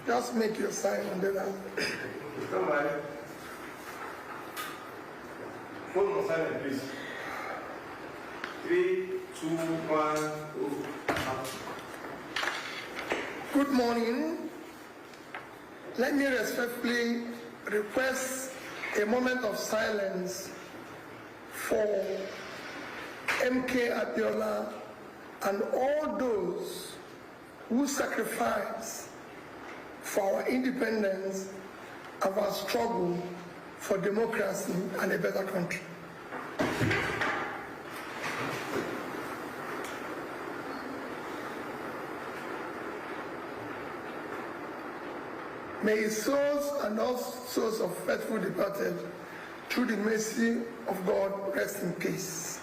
Just make your sign and then I'll... Stand by. Hold on silent, please. 3, 2, 1, go. Good morning. Let me respectfully request a moment of silence for MK Abiola and all those who sacrifice for our independence and our struggle for democracy and a better country. May his souls and all souls of faithful departed, through the mercy of God, rest in peace.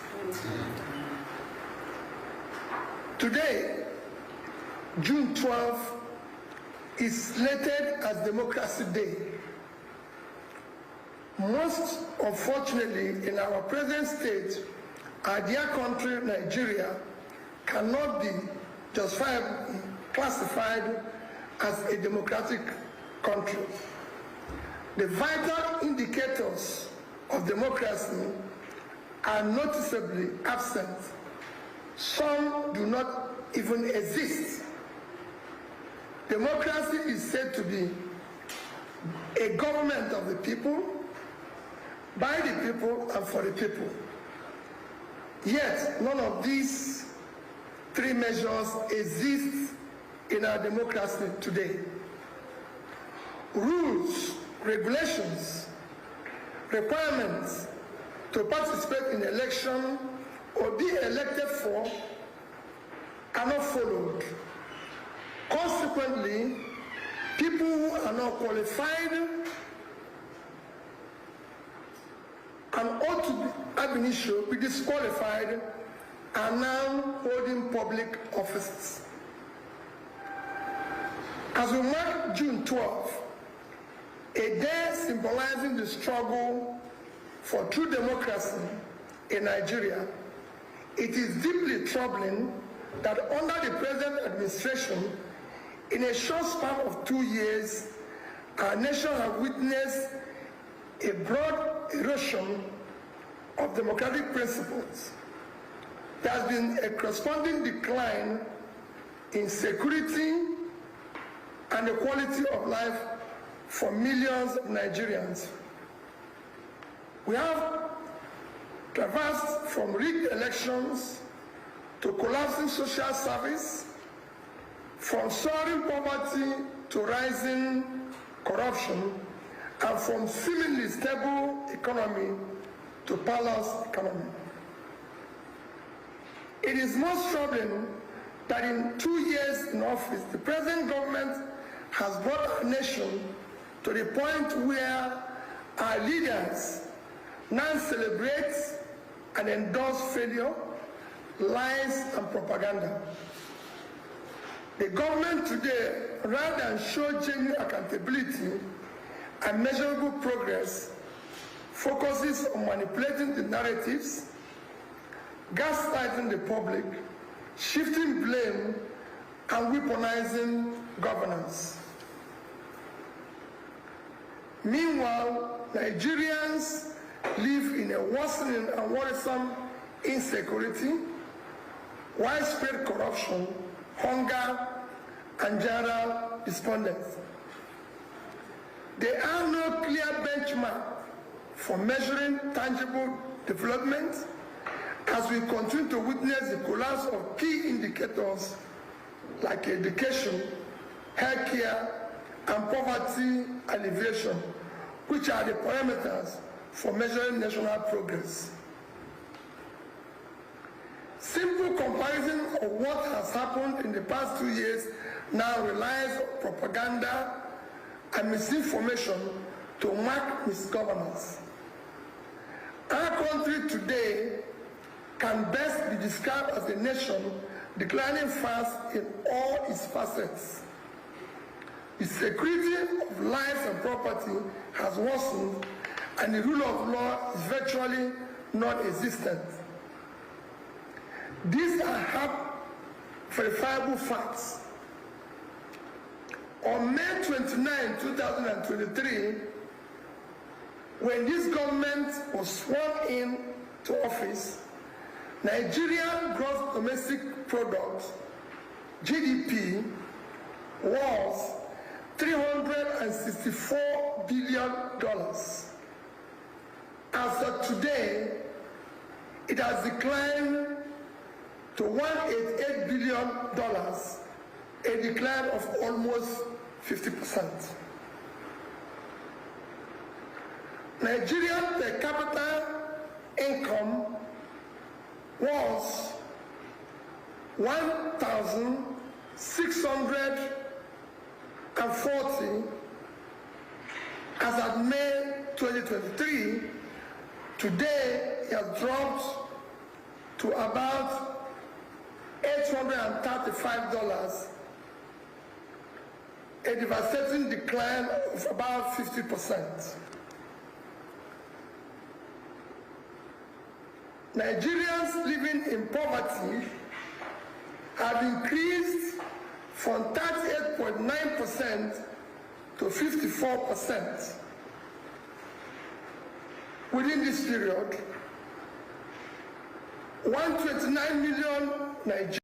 Today, June 12th, is slated as Democracy Day. Most unfortunately, in our present state, our dear country, Nigeria, cannot be justifiably classified as a democratic country. The vital indicators of democracy are noticeably absent. Some do not even exist. Democracy is said to be a government of the people, by the people, and for the people. Yet, none of these three measures exist in our democracy today. Rules, regulations, requirements to participate in election or be elected for are not followed. Consequently, people who are not qualified and ought to have been issued, be disqualified, are now holding public offices. As we mark June 12th, a day symbolizing the struggle for true democracy in Nigeria, it is deeply troubling that under the present administration, in a short span of 2 years, our nation has witnessed a broad erosion of democratic principles. There has been a corresponding decline in security and the quality of life for millions of Nigerians. We have traversed from rigged elections to collapsing social service, from soaring poverty to rising corruption, and from seemingly stable economy to parlous economy. It is most troubling that in 2 years in office, the present government has brought our nation to the point where our leaders now celebrate and endorse failure, lies, and propaganda. The government today, rather than show genuine accountability and measurable progress, focuses on manipulating the narratives, gaslighting the public, shifting blame, and weaponizing governance. Meanwhile, Nigerians live in a worsening and worrisome insecurity, widespread corruption, hunger, and general despondency. There are no clear benchmarks for measuring tangible development as we continue to witness the collapse of key indicators like education, healthcare, and poverty alleviation, which are the parameters for measuring national progress. Simple comparison of what has happened in the past 2 years now relies on propaganda and misinformation to mark misgovernance. Our country today can best be described as a nation declining fast in all its facets. The security of life and property has worsened, and the rule of law is virtually non-existent. These are hard, verifiable facts. On May 29, 2023, when this government was sworn in to office, Nigerian gross domestic product, GDP, was $364 billion. As of today, it has declined to $188 billion, a decline of almost 50%. Nigerian per capita income was $1,640 as at May 2023. Today, it has dropped to about $835, a devastating decline of about 50%. Nigerians living in poverty have increased from 38.9% to 54%. Within this period, 129 million Nigerians